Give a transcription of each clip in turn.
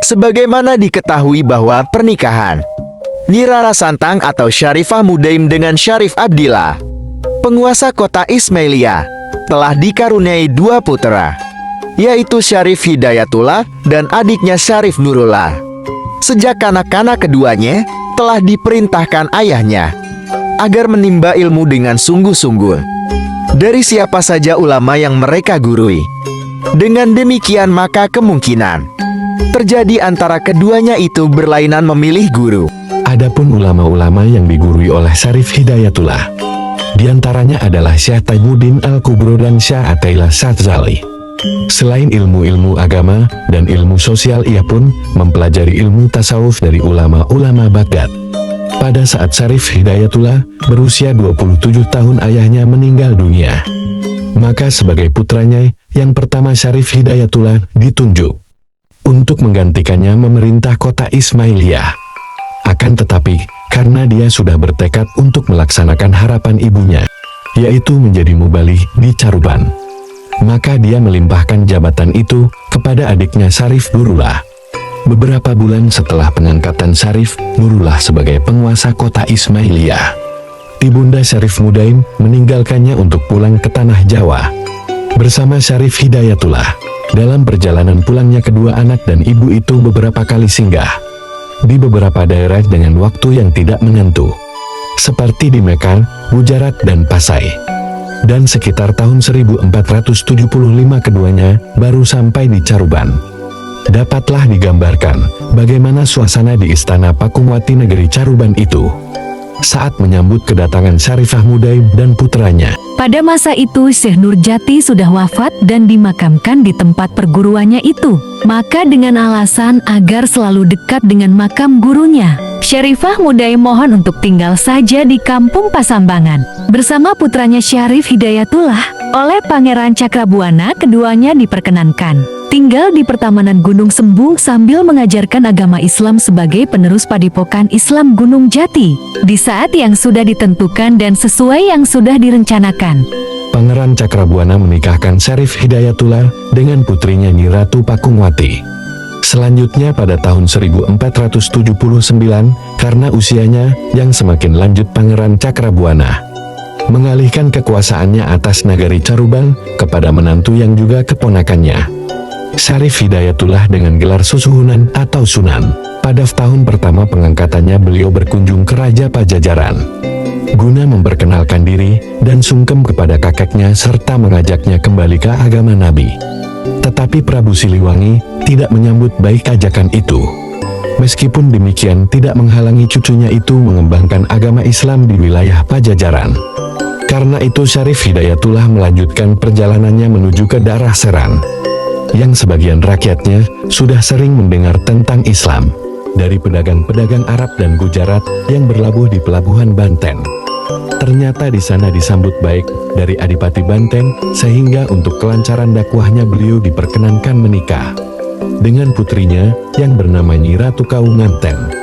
Sebagaimana diketahui bahwa pernikahan Nyi Rara Santang atau Syarifah Mudaim dengan Syarif Abdillah, penguasa kota Ismailia, telah dikaruniai 2 putra, yaitu Syarif Hidayatullah dan adiknya Syarif Nurullah. Sejak kanak-kanak keduanya telah diperintahkan ayahnya agar menimba ilmu dengan sungguh-sungguh dari siapa saja ulama yang mereka gurui. Dengan demikian maka kemungkinan terjadi antara keduanya itu berlainan memilih guru. Adapun ulama-ulama yang digurui oleh Syarif Hidayatullah, diantaranya adalah Syekh Taimuddin Al-Kubro dan Syekh Athaillah Syadzali. Selain ilmu-ilmu agama dan ilmu sosial, ia pun mempelajari ilmu tasawuf dari ulama-ulama Baghdad. Pada saat Syarif Hidayatullah berusia 27 tahun ayahnya meninggal dunia. Maka sebagai putranya yang pertama Syarif Hidayatullah ditunjuk untuk menggantikannya memerintah kota Ismailia. Akan tetapi, karena dia sudah bertekad untuk melaksanakan harapan ibunya, yaitu menjadi mubalik di Caruban, maka dia melimpahkan jabatan itu kepada adiknya Syarif Nurullah. Beberapa bulan setelah pengangkatan Syarif Nurullah sebagai penguasa kota Ismailia, Ibunda Syarif Mudaim meninggalkannya untuk pulang ke tanah Jawa bersama Syarif Hidayatullah. Dalam perjalanan pulangnya, kedua anak dan ibu itu beberapa kali singgah di beberapa daerah dengan waktu yang tidak menentu, seperti di Mekah, Gujarat, dan Pasai. Dan sekitar tahun 1475 keduanya baru sampai di Caruban. Dapatlah digambarkan bagaimana suasana di istana Pakumwati negeri Caruban itu saat menyambut kedatangan Syarifah Mudaim dan putranya. Pada masa itu Syekh Nurjati sudah wafat dan dimakamkan di tempat perguruannya itu. Maka dengan alasan agar selalu dekat dengan makam gurunya, Syarifah Mudaim mohon untuk tinggal saja di kampung Pasambangan bersama putranya Syarif Hidayatullah. Oleh Pangeran Cakrabuana, keduanya diperkenankan tinggal di pertamanan Gunung Sembung sambil mengajarkan agama Islam sebagai penerus Padepokan Islam Gunung Jati di saat yang sudah ditentukan dan sesuai yang sudah direncanakan. Pangeran Cakrabuana menikahkan Syarif Hidayatullah dengan putrinya Nyi Ratu Pakungwati. Selanjutnya pada tahun 1479, karena usianya yang semakin lanjut, Pangeran Cakrabuana mengalihkan kekuasaannya atas nagari Caruban kepada menantu yang juga keponakannya, Syarif Hidayatullah dengan gelar Susuhunan atau Sunan. Pada tahun pertama pengangkatannya beliau berkunjung ke Raja Pajajaran guna memperkenalkan diri dan sungkem kepada kakeknya serta mengajaknya kembali ke agama Nabi. Tetapi Prabu Siliwangi tidak menyambut baik ajakan itu. Meskipun demikian tidak menghalangi cucunya itu mengembangkan agama Islam di wilayah Pajajaran. Karena itu Syarif Hidayatullah melanjutkan perjalanannya menuju ke daerah Serang, yang sebagian rakyatnya sudah sering mendengar tentang Islam dari pedagang-pedagang Arab dan Gujarat yang berlabuh di pelabuhan Banten. Ternyata di sana disambut baik dari Adipati Banten, sehingga untuk kelancaran dakwahnya beliau diperkenankan menikah dengan putrinya yang bernama Nyi Ratu Kaunganten.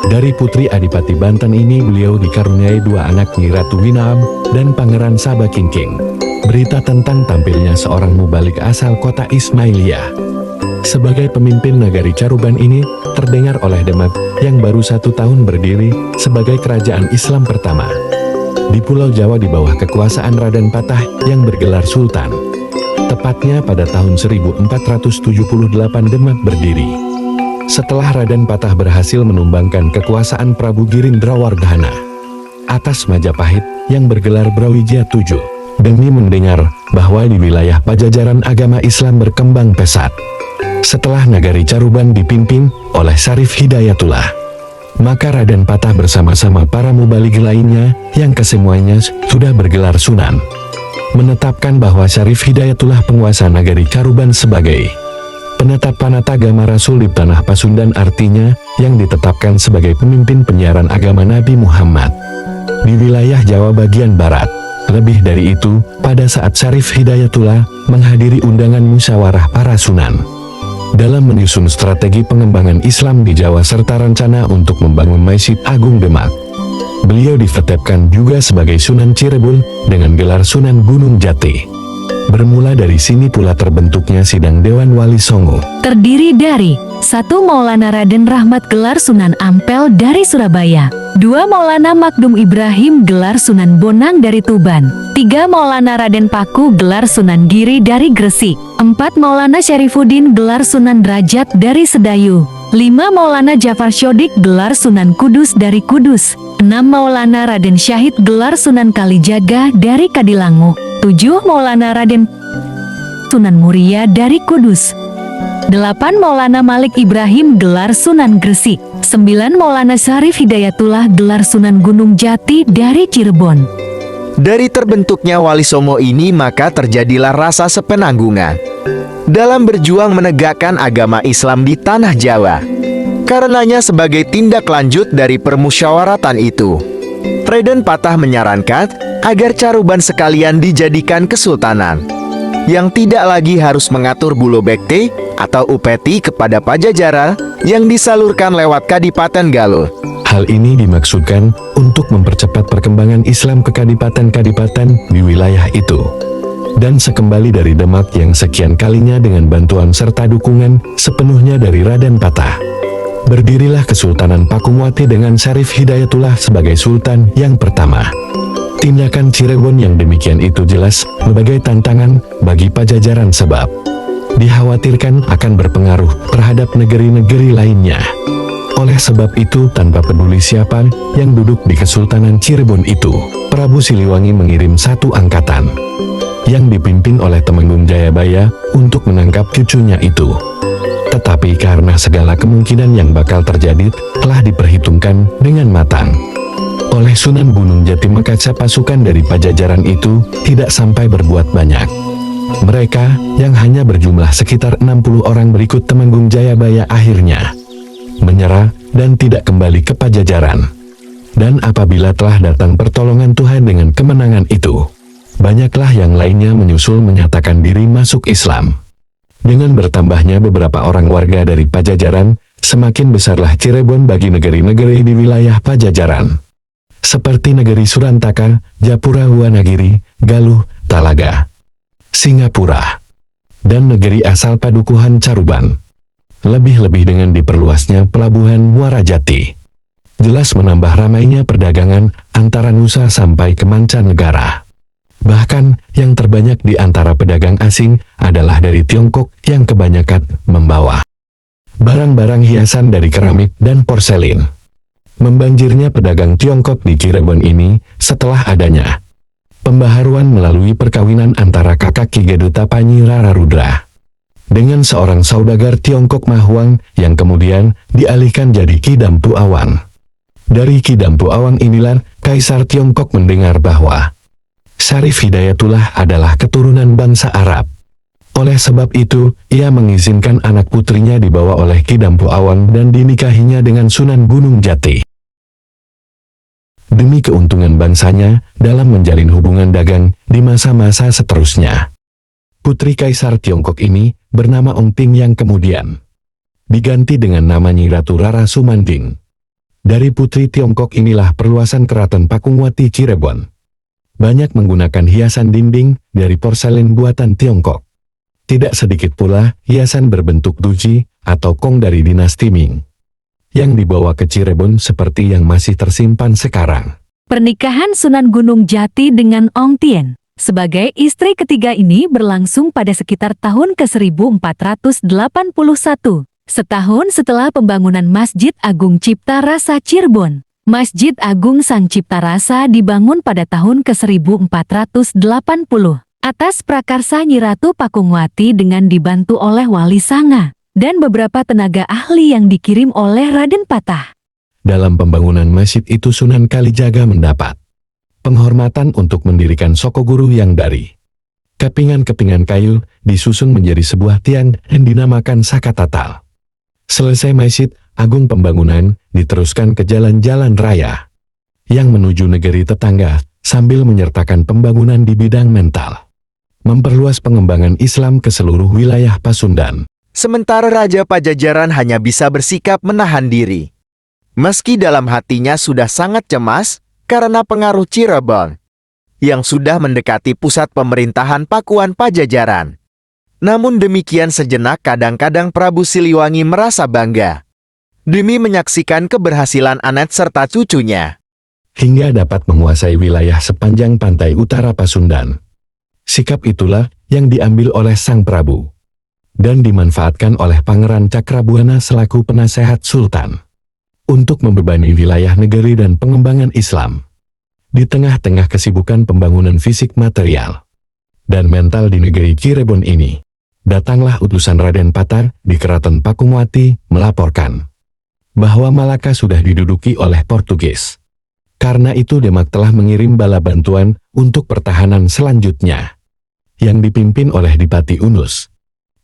Dari putri Adipati Banten ini beliau dikaruniai 2 anak, Nyi Ratu Winaam dan Pangeran Sabakingking. Berita tentang tampilnya seorang mubalik asal kota Ismailia sebagai pemimpin nagari Caruban ini terdengar oleh Demak yang baru 1 tahun berdiri sebagai kerajaan Islam pertama di Pulau Jawa di bawah kekuasaan Raden Patah yang bergelar Sultan. Tepatnya pada tahun 1478 Demak berdiri setelah Raden Patah berhasil menumbangkan kekuasaan Prabu Girindrawardhana atas Majapahit yang bergelar Brawijaya VII. Demi mendengar bahwa di wilayah Pajajaran agama Islam berkembang pesat setelah nagari Caruban dipimpin oleh Syarif Hidayatullah, maka Raden Patah bersama-sama para mubalik lainnya yang kesemuanya sudah bergelar Sunan menetapkan bahwa Syarif Hidayatullah penguasa nagari Caruban sebagai penetapan agama Rasul di tanah Pasundan, artinya yang ditetapkan sebagai pemimpin penyiaran agama Nabi Muhammad di wilayah Jawa bagian Barat. Lebih dari itu, pada saat Syarif Hidayatullah menghadiri undangan musyawarah para sunan dalam menyusun strategi pengembangan Islam di Jawa serta rencana untuk membangun Masjid Agung Demak, beliau ditetapkan juga sebagai Sunan Cirebul dengan gelar Sunan Gunung Jati. Bermula dari sini pula terbentuknya Sidang Dewan Wali Songo. Terdiri dari 1. Maulana Raden Rahmat gelar Sunan Ampel dari Surabaya, 2. Maulana Makdum Ibrahim gelar Sunan Bonang dari Tuban, 3. Maulana Raden Paku gelar Sunan Giri dari Gresik, 4. Maulana Syarifuddin gelar Sunan Derajat dari Sedayu, 5. Maulana Jafar Syodik gelar Sunan Kudus dari Kudus, 6. Maulana Raden Syahid gelar Sunan Kalijaga dari Kadilangu, 7. Maulana Raden Sunan Muria dari Kudus, 8. Maulana Malik Ibrahim gelar Sunan Gresik, 9. Maulana Syarif Hidayatullah gelar Sunan Gunung Jati dari Cirebon. Dari terbentuknya Wali Songo ini maka terjadilah rasa sepenanggungan dalam berjuang menegakkan agama Islam di tanah Jawa. Karenanya sebagai tindak lanjut dari permusyawaratan itu, Raden Patah menyarankan agar Caruban sekalian dijadikan kesultanan, yang tidak lagi harus mengatur Bulo Bekti atau upeti kepada Pajajaran yang disalurkan lewat Kadipaten Galuh. Hal ini dimaksudkan untuk mempercepat perkembangan Islam ke kadipaten-kadipaten di wilayah itu. Dan sekembali dari Demak yang sekian kalinya dengan bantuan serta dukungan sepenuhnya dari Raden Patah, berdirilah Kesultanan Pakuwati dengan Syarif Hidayatullah sebagai sultan yang pertama. Tindakan Cirebon yang demikian itu jelas sebagai tantangan bagi Pajajaran sebab dikhawatirkan akan berpengaruh terhadap negeri-negeri lainnya. Oleh sebab itu, tanpa peduli siapa yang duduk di Kesultanan Cirebon itu, Prabu Siliwangi mengirim satu angkatan yang dipimpin oleh Temenggung Jayabaya untuk menangkap cucunya itu. Tetapi karena segala kemungkinan yang bakal terjadi telah diperhitungkan dengan matang oleh Sunan Gunung Jati, maka pasukan dari Pajajaran itu tidak sampai berbuat banyak. Mereka yang hanya berjumlah sekitar 60 orang berikut Temenggung Jayabaya akhirnya menyerah dan tidak kembali ke Pajajaran. Dan apabila telah datang pertolongan Tuhan dengan kemenangan itu, banyaklah yang lainnya menyusul menyatakan diri masuk Islam. Dengan bertambahnya beberapa orang warga dari Pajajaran, semakin besarlah Cirebon bagi negeri-negeri di wilayah Pajajaran, seperti negeri Surantaka, Japura, Wanagiri, Galuh, Talaga, Singapura, dan negeri asal Padukuhan Caruban. Lebih-lebih dengan diperluasnya pelabuhan Muara Jati, jelas menambah ramainya perdagangan antara Nusa sampai ke mancanegara. Bahkan, yang terbanyak di antara pedagang asing adalah dari Tiongkok yang kebanyakan membawa barang-barang hiasan dari keramik dan porselin. Membanjirnya pedagang Tiongkok di Cirebon ini setelah adanya pembaharuan melalui perkawinan antara kakak Ki Geduta Panyi Rara Rudra dengan seorang saudagar Tiongkok Mahuang yang kemudian dialihkan jadi Ki Dampu Awang. Dari Ki Dampu Awang inilah Kaisar Tiongkok mendengar bahwa Syarif Hidayatullah adalah keturunan bangsa Arab. Oleh sebab itu, ia mengizinkan anak putrinya dibawa oleh Ki Dampu Awang dan dinikahinya dengan Sunan Gunung Jati. Demi keuntungan bangsanya dalam menjalin hubungan dagang di masa-masa seterusnya. Putri Kaisar Tiongkok ini bernama Ong Ting yang kemudian diganti dengan nama Nyi Ratu Rara Sumanting. Dari putri Tiongkok inilah perluasan Keraton Pakuwati Cirebon banyak menggunakan hiasan dinding dari porselen buatan Tiongkok. Tidak sedikit pula hiasan berbentuk duci atau kong dari dinasti Ming yang dibawa ke Cirebon seperti yang masih tersimpan sekarang. Pernikahan Sunan Gunung Jati dengan Ong Tien sebagai istri ketiga ini berlangsung pada sekitar tahun ke-1481, setahun setelah pembangunan Masjid Agung Cipta Rasa Cirebon. Masjid Agung Sang Cipta Rasa dibangun pada tahun ke-1480 atas prakarsa Nyi Ratu Pakuwati dengan dibantu oleh Wali Sanga dan beberapa tenaga ahli yang dikirim oleh Raden Patah. Dalam pembangunan masjid itu Sunan Kalijaga mendapat penghormatan untuk mendirikan Sokoguru yang dari kepingan-kepingan kayu disusun menjadi sebuah tiang yang dinamakan Sakatatal. Selesai Masjid Agung pembangunan diteruskan ke jalan-jalan raya yang menuju negeri tetangga sambil menyertakan pembangunan di bidang mental, memperluas pengembangan Islam ke seluruh wilayah Pasundan. Sementara Raja Pajajaran hanya bisa bersikap menahan diri, meski dalam hatinya sudah sangat cemas karena pengaruh Cirebon. yang sudah mendekati pusat pemerintahan Pakuan Pajajaran. Namun demikian sejenak kadang-kadang Prabu Siliwangi merasa bangga demi menyaksikan keberhasilan Anet serta cucunya, hingga dapat menguasai wilayah sepanjang pantai utara Pasundan. Sikap itulah yang diambil oleh Sang Prabu dan dimanfaatkan oleh Pangeran Cakrabuana selaku penasehat Sultan untuk membebani wilayah negeri dan pengembangan Islam. Di tengah-tengah kesibukan pembangunan fisik material dan mental di negeri Cirebon ini, datanglah utusan Raden Patar di Keraton Pakungwati melaporkan bahwa Malaka sudah diduduki oleh Portugis. Karena itu Demak telah mengirim bala bantuan untuk pertahanan selanjutnya, yang dipimpin oleh Dipati Unus.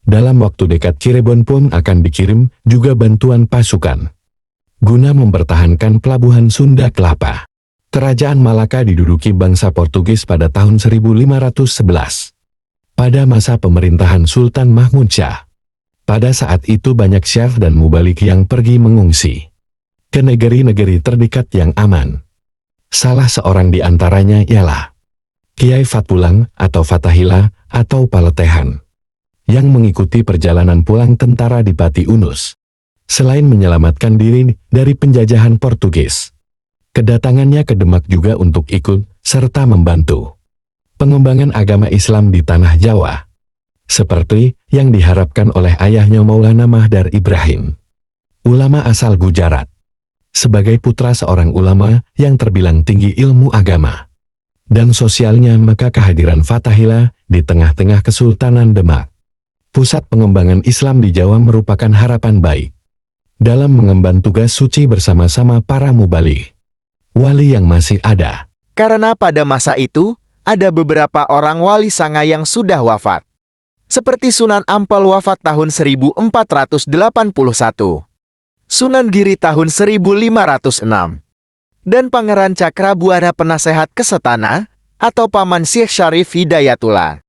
Dalam waktu dekat Cirebon pun akan dikirim juga bantuan pasukan, guna mempertahankan pelabuhan Sunda Kelapa. Kerajaan Malaka diduduki bangsa Portugis pada tahun 1511. Pada masa pemerintahan Sultan Mahmud Syah. Pada saat itu banyak syekh dan mubalik yang pergi mengungsi ke negeri-negeri terdekat yang aman. Salah seorang di antaranya ialah Kiai Fatpulang atau Fatahila atau Paletehan, yang mengikuti perjalanan pulang tentara Dipati Unus. Selain menyelamatkan diri dari penjajahan Portugis, kedatangannya ke Demak juga untuk ikut serta membantu pengembangan agama Islam di tanah Jawa, seperti yang diharapkan oleh ayahnya Maulana Mahdar Ibrahim, ulama asal Gujarat. Sebagai putra seorang ulama yang terbilang tinggi ilmu agama dan sosialnya, maka kehadiran Fatahila di tengah-tengah Kesultanan Demak, pusat pengembangan Islam di Jawa, merupakan harapan baik dalam mengemban tugas suci bersama-sama para mubalik wali yang masih ada. Karena pada masa itu, ada beberapa orang wali sanga yang sudah wafat. Seperti Sunan Ampel wafat tahun 1481, Sunan Giri tahun 1506, dan Pangeran Cakrabuana penasehat Kesetana atau Paman Syekh Syarif Hidayatullah